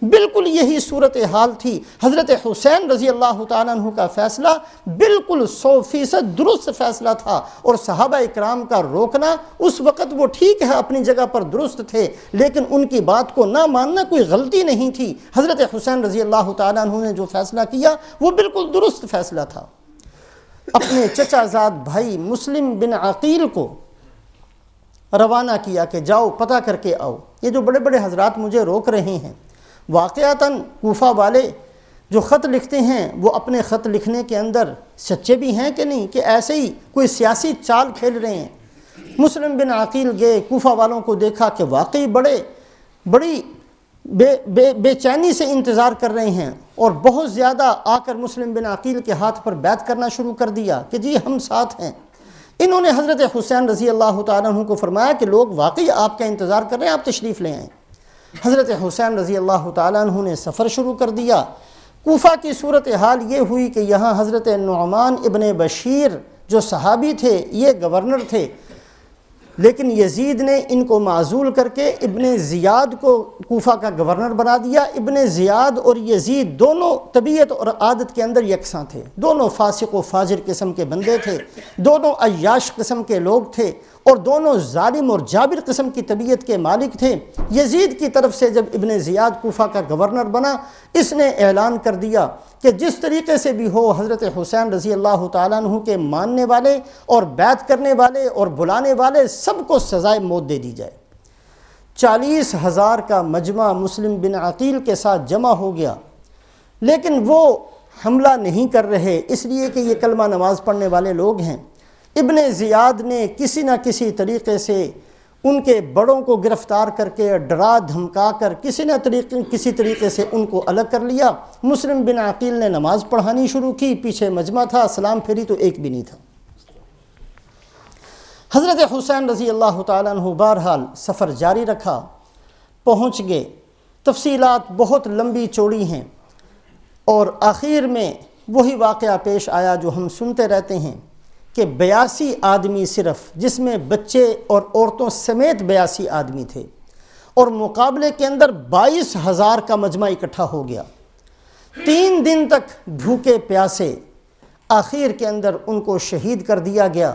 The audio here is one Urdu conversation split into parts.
بالکل یہی صورتحال تھی۔ حضرت حسین رضی اللہ تعالیٰ عنہ کا فیصلہ بالکل 100% درست فیصلہ تھا، اور صحابہ اکرام کا روکنا اس وقت وہ ٹھیک ہے اپنی جگہ پر درست تھے، لیکن ان کی بات کو نہ ماننا کوئی غلطی نہیں تھی۔ حضرت حسین رضی اللہ تعالیٰ عنہ نے جو فیصلہ کیا وہ بالکل درست فیصلہ تھا۔ اپنے چچا زاد بھائی مسلم بن عقیل کو روانہ کیا کہ جاؤ پتہ کر کے آؤ۔ یہ جو بڑے بڑے حضرات مجھے روک رہے ہیں، واقعتاً کوفہ والے جو خط لکھتے ہیں وہ اپنے خط لکھنے کے اندر سچے بھی ہیں کہ نہیں، کہ ایسے ہی کوئی سیاسی چال کھیل رہے ہیں۔ مسلم بن عقیل گئے، کوفہ والوں کو دیکھا کہ واقعی بڑی بے چینی سے انتظار کر رہے ہیں، اور بہت زیادہ آ کر مسلم بن عقیل کے ہاتھ پر بیعت کرنا شروع کر دیا کہ جی ہم ساتھ ہیں۔ انہوں نے حضرت حسین رضی اللہ تعالیٰ عنہ کو فرمایا کہ لوگ واقعی آپ کا انتظار کر رہے ہیں، آپ تشریف لے آئیں۔ حضرت حسین رضی اللہ تعالیٰ عنہ نے سفر شروع کر دیا۔ کوفہ کی صورتحال یہ ہوئی کہ یہاں حضرت نعمان ابن بشیر جو صحابی تھے یہ گورنر تھے، لیکن یزید نے ان کو معزول کر کے ابن زیاد کو کوفہ کا گورنر بنا دیا۔ ابن زیاد اور یزید دونوں طبیعت اور عادت کے اندر یکساں تھے، دونوں فاسق و فاجر قسم کے بندے تھے، دونوں عیاش قسم کے لوگ تھے، اور دونوں ظالم اور جابر قسم کی طبیعت کے مالک تھے۔ یزید کی طرف سے جب ابن زیاد کوفہ کا گورنر بنا، اس نے اعلان کر دیا کہ جس طریقے سے بھی ہو حضرت حسین رضی اللہ تعالیٰ عنہ کے ماننے والے اور بیعت کرنے والے اور بلانے والے سب کو سزائے موت دے دی جائے۔ 40,000 کا مجمع مسلم بن عقیل کے ساتھ جمع ہو گیا، لیکن وہ حملہ نہیں کر رہے، اس لیے کہ یہ کلمہ نماز پڑھنے والے لوگ ہیں۔ ابن زیاد نے کسی نہ کسی طریقے سے ان کے بڑوں کو گرفتار کر کے ڈرا دھمکا کر کسی طریقے سے ان کو الگ کر لیا۔ مسلم بن عقیل نے نماز پڑھانی شروع کی، پیچھے مجمع تھا، سلام پھیری تو ایک بھی نہیں تھا۔ حضرت حسین رضی اللہ تعالیٰ عنہ بہرحال سفر جاری رکھا، پہنچ گئے۔ تفصیلات بہت لمبی چوڑی ہیں، اور آخر میں وہی واقعہ پیش آیا جو ہم سنتے رہتے ہیں کہ 82 آدمی صرف، جس میں بچے اور عورتوں سمیت 82 آدمی تھے، اور مقابلے کے اندر 22,000 کا مجمع اکٹھا ہو گیا۔ 3 دن تک بھوکے پیاسے، آخر کے اندر ان کو شہید کر دیا گیا۔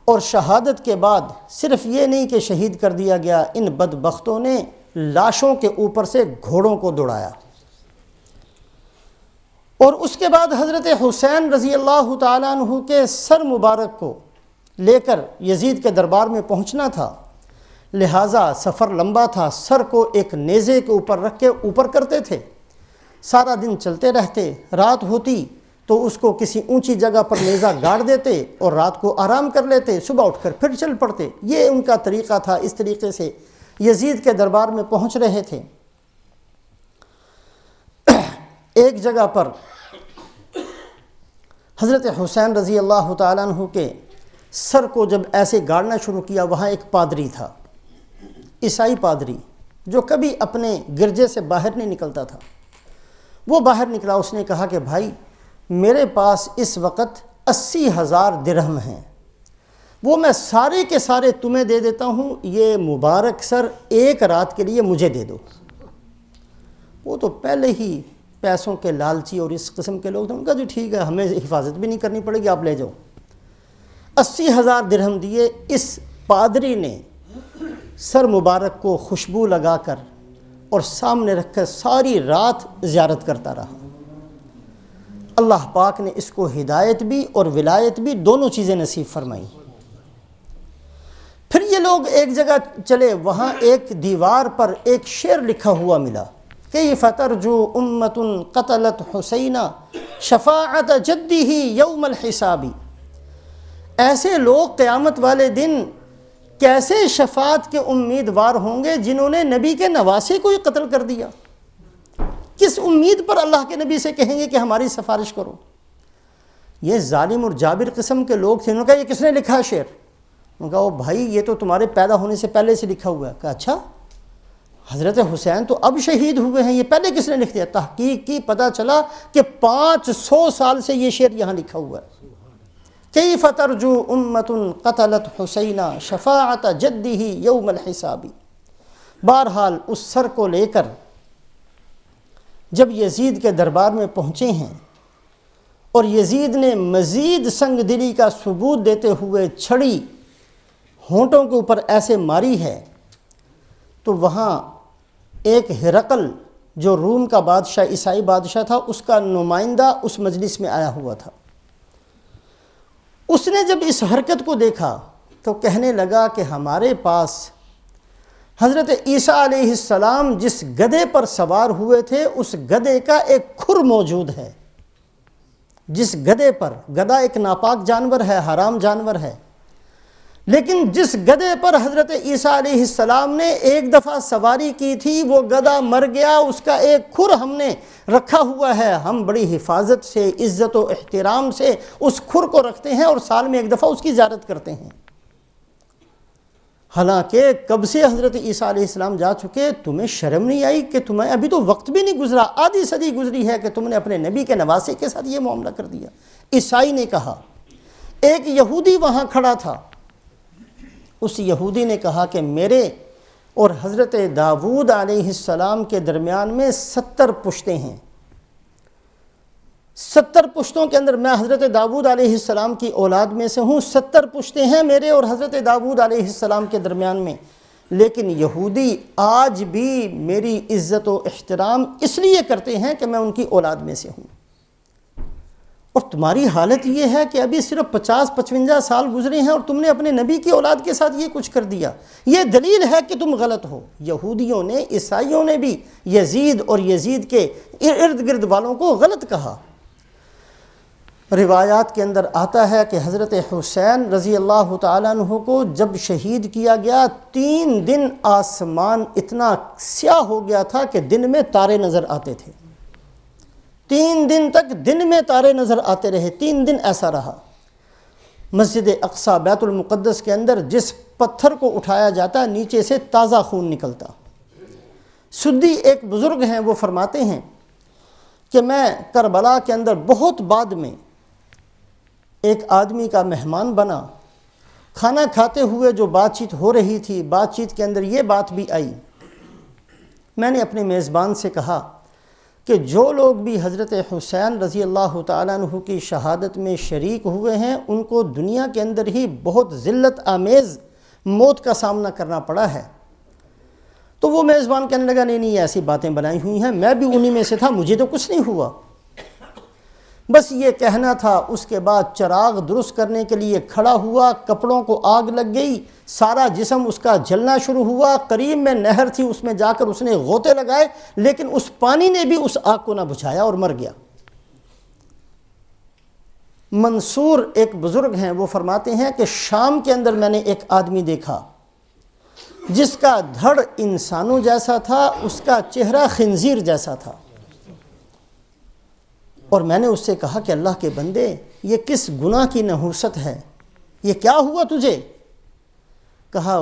اور شہادت کے بعد صرف یہ نہیں کہ شہید کر دیا گیا، ان بدبختوں نے لاشوں کے اوپر سے گھوڑوں کو دوڑایا۔ اور اس کے بعد حضرت حسین رضی اللہ تعالیٰ عنہ کے سر مبارک کو لے کر یزید کے دربار میں پہنچنا تھا، لہٰذا سفر لمبا تھا، سر کو ایک نیزے کے اوپر رکھ کے اوپر کرتے تھے، سارا دن چلتے رہتے، رات ہوتی تو اس کو کسی اونچی جگہ پر نیزہ گاڑ دیتے اور رات کو آرام کر لیتے، صبح اٹھ کر پھر چل پڑتے۔ یہ ان کا طریقہ تھا، اس طریقے سے یزید کے دربار میں پہنچ رہے تھے۔ ایک جگہ پر حضرت حسین رضی اللہ تعالیٰ عنہ کے سر کو جب ایسے گاڑنا شروع کیا، وہاں ایک پادری تھا، عیسائی پادری، جو کبھی اپنے گرجے سے باہر نہیں نکلتا تھا۔ وہ باہر نکلا، اس نے کہا کہ بھائی میرے پاس اس وقت 80,000 درہم ہیں، وہ میں سارے کے سارے تمہیں دے دیتا ہوں، یہ مبارک سر ایک رات کے لیے مجھے دے دو۔ وہ تو پہلے ہی پیسوں کے لالچی اور اس قسم کے لوگ تھے، ان کا جو ٹھیک ہے ہمیں حفاظت بھی نہیں کرنی پڑے گی، آپ لے جاؤ۔ 80,000 درہم دیے۔ اس پادری نے سر مبارک کو خوشبو لگا کر اور سامنے رکھ کر ساری رات زیارت کرتا رہا۔ اللہ پاک نے اس کو ہدایت بھی اور ولایت بھی دونوں چیزیں نصیب فرمائیں۔ پھر یہ لوگ ایک جگہ چلے، وہاں ایک دیوار پر ایک شعر لکھا ہوا ملا، کیف ترجو امت قتلت حسینہ شفاعت جدہ یوم الحساب۔ ایسے لوگ قیامت والے دن کیسے شفاعت کے امیدوار ہوں گے جنہوں نے نبی کے نواسے کو ہی قتل کر دیا؟ کس امید پر اللہ کے نبی سے کہیں گے کہ ہماری سفارش کرو؟ یہ ظالم اور جابر قسم کے لوگ تھے۔ انہوں نے کہا یہ کس نے لکھا شعر؟ انہوں نے کہا او بھائی یہ تو تمہارے پیدا ہونے سے پہلے سے لکھا ہوا ہے۔ کہا اچھا، حضرت حسین تو اب شہید ہوئے ہیں، یہ پہلے کس نے لکھ دیا؟ تحقیق کی، پتہ چلا کہ 500 سال سے یہ شعر یہاں لکھا ہوا ہے۔ کیف ترجو امت قتلت حسینہ شفاعت جدہ یوم الحساب۔ بہرحال اس سر کو لے کر جب یزید کے دربار میں پہنچے ہیں اور یزید نے مزید سنگ دلی کا ثبوت دیتے ہوئے چھڑی ہونٹوں کے اوپر ایسے ماری ہے، تو وہاں ایک ہرقل جو روم کا بادشاہ، عیسائی بادشاہ تھا، اس کا نمائندہ اس مجلس میں آیا ہوا تھا۔ اس نے جب اس حرکت کو دیکھا تو کہنے لگا کہ ہمارے پاس حضرت عیسیٰ علیہ السلام جس گدھے پر سوار ہوئے تھے اس گدھے کا ایک کھر موجود ہے۔ جس گدھے پر، گدھا ایک ناپاک جانور ہے، حرام جانور ہے، لیکن جس گدھے پر حضرت عیسیٰ علیہ السلام نے ایک دفعہ سواری کی تھی وہ گدھا مر گیا، اس کا ایک کھر ہم نے رکھا ہوا ہے۔ ہم بڑی حفاظت سے، عزت و احترام سے اس کھر کو رکھتے ہیں اور سال میں ایک دفعہ اس کی زیارت کرتے ہیں۔ حالانکہ کب سے حضرت عیسیٰ علیہ السلام جا چکے، تمہیں شرم نہیں آئی کہ تمہیں ابھی تو وقت بھی نہیں گزرا، آدھی صدی گزری ہے کہ تم نے اپنے نبی کے نواسے کے ساتھ یہ معاملہ کر دیا؟ عیسائی نے کہا۔ ایک یہودی وہاں کھڑا تھا، اس یہودی نے کہا کہ میرے اور حضرت داؤد علیہ السلام کے درمیان میں 70 پشتیں ہیں، 70 پشتوں کے اندر میں حضرت داؤد علیہ السلام کی اولاد میں سے ہوں، 70 پشتیں ہیں میرے اور حضرت داؤد علیہ السلام کے درمیان میں، لیکن یہودی آج بھی میری عزت و احترام اس لیے کرتے ہیں کہ میں ان کی اولاد میں سے ہوں، اور تمہاری حالت یہ ہے کہ ابھی صرف 50-55 سال گزرے ہیں اور تم نے اپنے نبی کی اولاد کے ساتھ یہ کچھ کر دیا، یہ دلیل ہے کہ تم غلط ہو۔ یہودیوں نے، عیسائیوں نے بھی یزید اور یزید کے ارد گرد والوں کو غلط کہا۔ روایات کے اندر آتا ہے کہ حضرت حسین رضی اللہ تعالیٰ عنہ کو جب شہید کیا گیا 3 دن آسمان اتنا سیاہ ہو گیا تھا کہ دن میں تارے نظر آتے تھے، 3 دن تک دن میں تارے نظر آتے رہے، 3 دن ایسا رہا۔ مسجد اقصی بیت المقدس کے اندر جس پتھر کو اٹھایا جاتا نیچے سے تازہ خون نکلتا۔ سدی ایک بزرگ ہیں، وہ فرماتے ہیں کہ میں کربلا کے اندر بہت بعد میں ایک آدمی کا مہمان بنا، کھانا کھاتے ہوئے جو بات چیت ہو رہی تھی، بات چیت کے اندر یہ بات بھی آئی، میں نے اپنے میزبان سے کہا کہ جو لوگ بھی حضرت حسین رضی اللہ تعالیٰ عنہ کی شہادت میں شریک ہوئے ہیں ان کو دنیا کے اندر ہی بہت ذلت آمیز موت کا سامنا کرنا پڑا ہے۔ تو وہ میزبان کہنے لگا نہیں ایسی باتیں بنائی ہوئی ہیں، میں بھی انہی میں سے تھا، مجھے تو کچھ نہیں ہوا، بس یہ کہنا تھا۔ اس کے بعد چراغ درست کرنے کے لیے کھڑا ہوا، کپڑوں کو آگ لگ گئی، سارا جسم اس کا جلنا شروع ہوا، قریب میں نہر تھی اس میں جا کر اس نے غوطے لگائے، لیکن اس پانی نے بھی اس آگ کو نہ بجھایا اور مر گیا۔ منصور ایک بزرگ ہیں، وہ فرماتے ہیں کہ شام کے اندر میں نے ایک آدمی دیکھا جس کا دھڑ انسانوں جیسا تھا، اس کا چہرہ خنزیر جیسا تھا، اور میں نے اس سے کہا کہ اللہ کے بندے یہ کس گناہ کی نحوست ہے، یہ کیا ہوا تجھے؟ کہا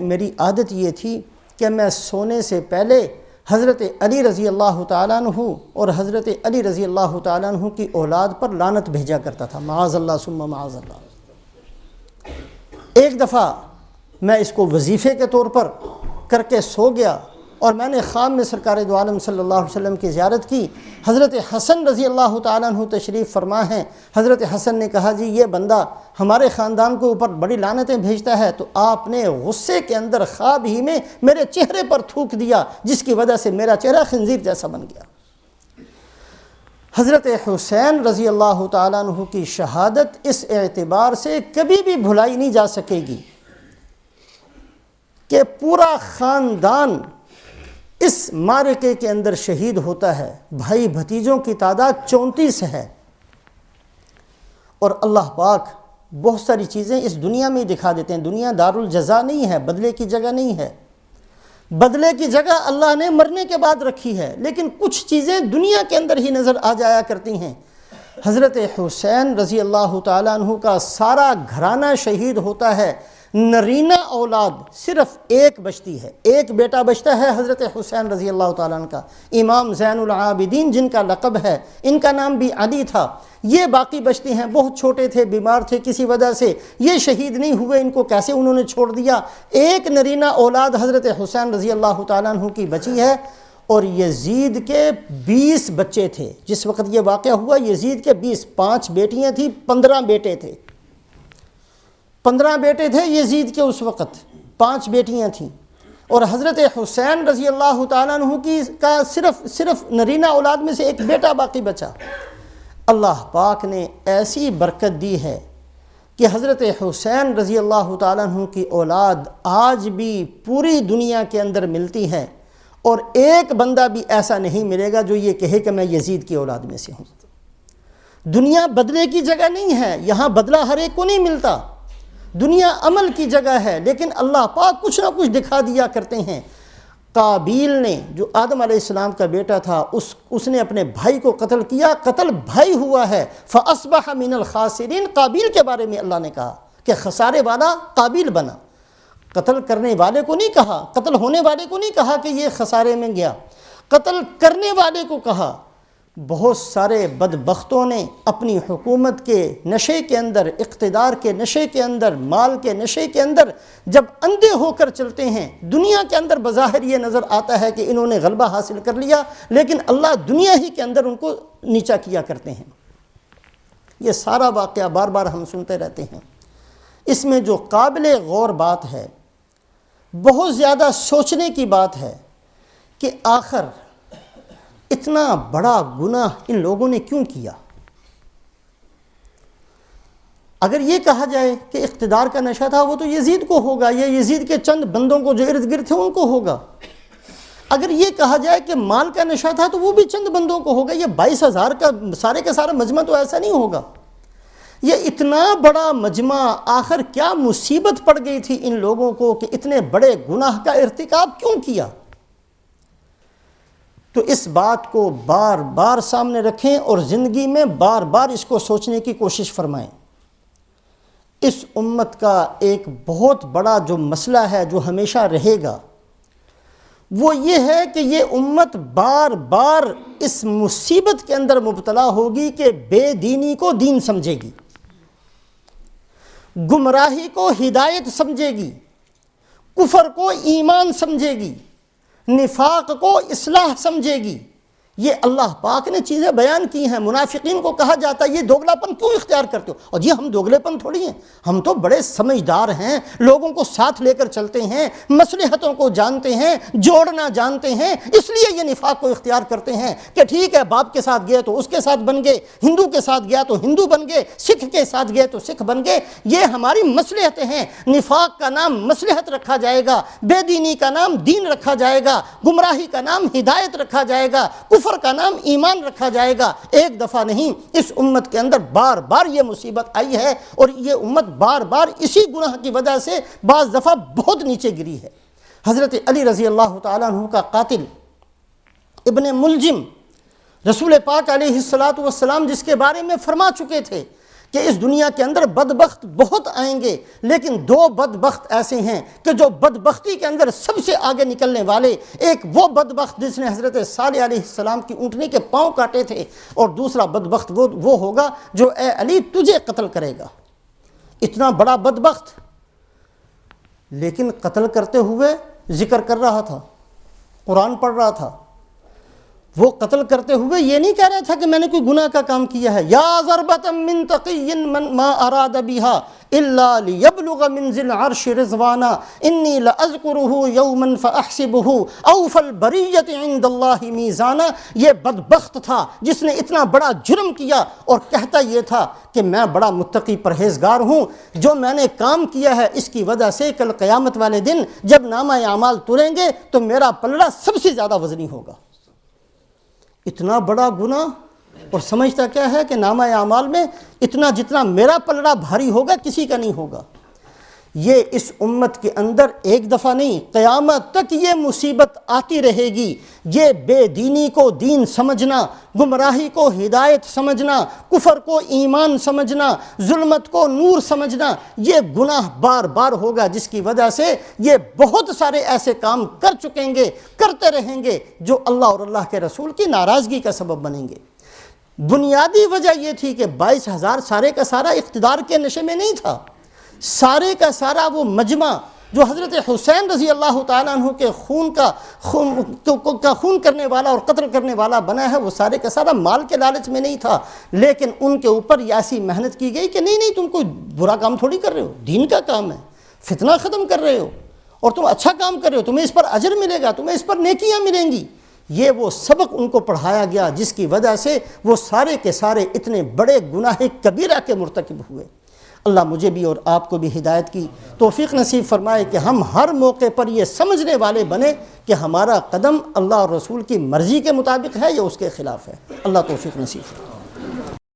میری عادت یہ تھی کہ میں سونے سے پہلے حضرت علی رضی اللہ تعالیٰ عنہ اور حضرت علی رضی اللہ تعالیٰ عنہ کی اولاد پر لعنت بھیجا کرتا تھا، معاذ اللہ ثم معاذ اللہ۔ ایک دفعہ میں اس کو وظیفے کے طور پر کر کے سو گیا اور میں نے خواب میں سرکار دو عالم صلی اللہ علیہ وسلم کی زیارت کی۔ حضرت حسن رضی اللہ تعالیٰ عنہ تشریف فرما ہیں۔ حضرت حسن نے کہا جی یہ بندہ ہمارے خاندان کے اوپر بڑی لعنتیں بھیجتا ہے، تو آپ نے غصے کے اندر خواب ہی میں میرے چہرے پر تھوک دیا، جس کی وجہ سے میرا چہرہ خنزیر جیسا بن گیا۔ حضرت حسین رضی اللہ تعالیٰ عنہ کی شہادت اس اعتبار سے کبھی بھی بھلائی نہیں جا سکے گی کہ پورا خاندان اس معرکے کے اندر شہید ہوتا ہے، بھائی بھتیجوں کی تعداد 34 ہے، اور اللہ پاک بہت ساری چیزیں اس دنیا میں دکھا دیتے ہیں۔ دنیا دار الجزا نہیں ہے، بدلے کی جگہ نہیں ہے، بدلے کی جگہ اللہ نے مرنے کے بعد رکھی ہے، لیکن کچھ چیزیں دنیا کے اندر ہی نظر آ جایا کرتی ہیں۔ حضرت حسین رضی اللہ تعالیٰ عنہ کا سارا گھرانہ شہید ہوتا ہے، نرینہ اولاد صرف ایک بچتی ہے، ایک بیٹا بچتا ہے حضرت حسین رضی اللہ تعالیٰ عنہ کا، امام زین العابدین جن کا لقب ہے، ان کا نام بھی علی تھا۔ یہ باقی بچتے ہیں، بہت چھوٹے تھے، بیمار تھے، کسی وجہ سے یہ شہید نہیں ہوئے، ان کو کیسے انہوں نے چھوڑ دیا؟ ایک نرینہ اولاد حضرت حسین رضی اللہ تعالیٰ عنہ کی بچی ہے، اور یزید کے 20 بچے تھے جس وقت یہ واقعہ ہوا. یزید کے 5 بیٹیاں تھیں، 15 بیٹے تھے. 15 بیٹے تھے یزید کے اس وقت، 5 بیٹیاں تھیں. اور حضرت حسین رضی اللہ تعالیٰ عنہ کا صرف نرینہ اولاد میں سے ایک بیٹا باقی بچا. اللہ پاک نے ایسی برکت دی ہے کہ حضرت حسین رضی اللہ تعالیٰ عنہ کی اولاد آج بھی پوری دنیا کے اندر ملتی ہے، اور ایک بندہ بھی ایسا نہیں ملے گا جو یہ کہے کہ میں یزید کی اولاد میں سے ہوں. دنیا بدلے کی جگہ نہیں ہے، یہاں بدلہ ہر ایک کو نہیں ملتا. دنیا عمل کی جگہ ہے، لیکن اللہ پاک کچھ نہ کچھ دکھا دیا کرتے ہیں. قابیل نے، جو آدم علیہ السلام کا بیٹا تھا، اس نے اپنے بھائی کو قتل کیا، قتل بھائی ہوا ہے. فَأَصْبَحَ مِنَ الْخَاسِرِينَ. قابیل کے بارے میں اللہ نے کہا کہ خسارے والا قابیل بنا. قتل کرنے والے کو نہیں کہا، قتل ہونے والے کو نہیں کہا کہ یہ خسارے میں گیا، قتل کرنے والے کو کہا. بہت سارے بدبختوں نے اپنی حکومت کے نشے کے اندر، اقتدار کے نشے کے اندر، مال کے نشے کے اندر جب اندھے ہو کر چلتے ہیں، دنیا کے اندر بظاہر یہ نظر آتا ہے کہ انہوں نے غلبہ حاصل کر لیا، لیکن اللہ دنیا ہی کے اندر ان کو نیچا کیا کرتے ہیں. یہ سارا واقعہ بار بار ہم سنتے رہتے ہیں. اس میں جو قابل غور بات ہے، بہت زیادہ سوچنے کی بات ہے کہ آخر اتنا بڑا گناہ ان لوگوں نے کیوں کیا. اگر یہ کہا جائے کہ اقتدار کا نشہ تھا وہ تو یزید کو ہوگا، یا یزید کے چند بندوں کو جو ارد گرد تھے ان کو ہوگا. اگر یہ کہا جائے کہ مال کا نشہ تھا تو وہ بھی چند بندوں کو ہوگا. یہ 22,000 کا سارے کا سارا مجمع تو ایسا نہیں ہوگا. یہ اتنا بڑا مجمع، آخر کیا مصیبت پڑ گئی تھی ان لوگوں کو کہ اتنے بڑے گناہ کا ارتکاب کیوں کیا. تو اس بات کو بار بار سامنے رکھیں اور زندگی میں بار بار اس کو سوچنے کی کوشش فرمائیں. اس امت کا ایک بہت بڑا جو مسئلہ ہے جو ہمیشہ رہے گا، وہ یہ ہے کہ یہ امت بار بار اس مصیبت کے اندر مبتلا ہوگی کہ بے دینی کو دین سمجھے گی، گمراہی کو ہدایت سمجھے گی، کفر کو ایمان سمجھے گی، نفاق کو اصلاح سمجھے گی. یہ اللہ پاک نے چیزیں بیان کی ہیں. منافقین کو کہا جاتا ہے یہ دوگلا پن کیوں اختیار کرتے ہو؟ اور جی ہم دوگلے پن تھوڑی ہیں، ہم تو بڑے سمجھدار ہیں، لوگوں کو ساتھ لے کر چلتے ہیں، مصلحتوں کو جانتے ہیں، جوڑنا جانتے ہیں، اس لیے یہ نفاق کو اختیار کرتے ہیں کہ ٹھیک ہے باپ کے ساتھ گئے تو اس کے ساتھ بن گئے، ہندو کے ساتھ گیا تو ہندو بن گئے، سکھ کے ساتھ گئے تو سکھ بن گئے. یہ ہماری مصلحتیں ہیں. نفاق کا نام مصلحت رکھا جائے گا، بے دینی کا نام دین رکھا جائے گا، گمراہی کا نام ہدایت رکھا جائے گا، کفر کا نام ایمان رکھا جائے گا. ایک دفعہ نہیں، اس امت کے اندر بار بار یہ مصیبت آئی ہے، اور یہ امت بار بار اسی گناہ کی وجہ سے بعض دفعہ بہت نیچے گری ہے. حضرت علی رضی اللہ تعالیٰ عنہ کا قاتل ابن ملجم، رسول پاک علیہ السلام جس کے بارے میں فرما چکے تھے کہ اس دنیا کے اندر بدبخت بہت آئیں گے، لیکن 2 بدبخت ایسے ہیں کہ جو بدبختی کے اندر سب سے آگے نکلنے والے، ایک وہ بدبخت جس نے حضرت صالح علیہ السلام کی اونٹنی کے پاؤں کاٹے تھے، اور دوسرا بدبخت وہ ہوگا جو اے علی تجھے قتل کرے گا. اتنا بڑا بدبخت، لیکن قتل کرتے ہوئے ذکر کر رہا تھا، قرآن پڑھ رہا تھا. وہ قتل کرتے ہوئے یہ نہیں کہہ رہا تھا کہ میں نے کوئی گناہ کا کام کیا ہے. یا ضربۃ من تقی ما اراد بها الا ليبلغ من ذي العرش رضوانا انی لاذکره یوما فاحسبه اوفى البریۃ عند اللہ میزانا. یہ بدبخت تھا جس نے اتنا بڑا جرم کیا اور کہتا یہ تھا کہ میں بڑا متقی پرہیزگار ہوں، جو میں نے کام کیا ہے اس کی وجہ سے کل قیامت والے دن جب نامہ اعمال تلیں گے تو میرا پلڑا سب سے زیادہ وزنی ہوگا. اتنا بڑا گناہ، اور سمجھتا کیا ہے کہ نامہ اعمال میں اتنا جتنا میرا پلڑا بھاری ہوگا کسی کا نہیں ہوگا. یہ اس امت کے اندر ایک دفعہ نہیں، قیامت تک یہ مصیبت آتی رہے گی. یہ بے دینی کو دین سمجھنا، گمراہی کو ہدایت سمجھنا، کفر کو ایمان سمجھنا، ظلمت کو نور سمجھنا، یہ گناہ بار بار ہوگا، جس کی وجہ سے یہ بہت سارے ایسے کام کر چکیں گے، کرتے رہیں گے جو اللہ اور اللہ کے رسول کی ناراضگی کا سبب بنیں گے. بنیادی وجہ یہ تھی کہ 22,000 سارے کا سارا اقتدار کے نشے میں نہیں تھا. سارے کا سارا وہ مجمع جو حضرت حسین رضی اللہ تعالیٰ عنہ کے خون کرنے والا اور قتل کرنے والا بنا ہے، وہ سارے کا سارا مال کے لالچ میں نہیں تھا، لیکن ان کے اوپر یہ ایسی محنت کی گئی کہ نہیں تم کوئی برا کام تھوڑی کر رہے ہو، دین کا کام ہے، فتنہ ختم کر رہے ہو اور تم اچھا کام کر رہے ہو، تمہیں اس پر اجر ملے گا، تمہیں اس پر نیکیاں ملیں گی۔ یہ وہ سبق ان کو پڑھایا گیا جس کی وجہ سے وہ سارے کے سارے اتنے بڑے گناہ کبیرہ کے مرتکب ہوئے۔ اللہ مجھے بھی اور آپ کو بھی ہدایت کی توفیق نصیب فرمائے کہ ہم ہر موقع پر یہ سمجھنے والے بنے کہ ہمارا قدم اللہ اور رسول کی مرضی کے مطابق ہے یا اس کے خلاف ہے۔ اللہ توفیق نصیب فرمائے۔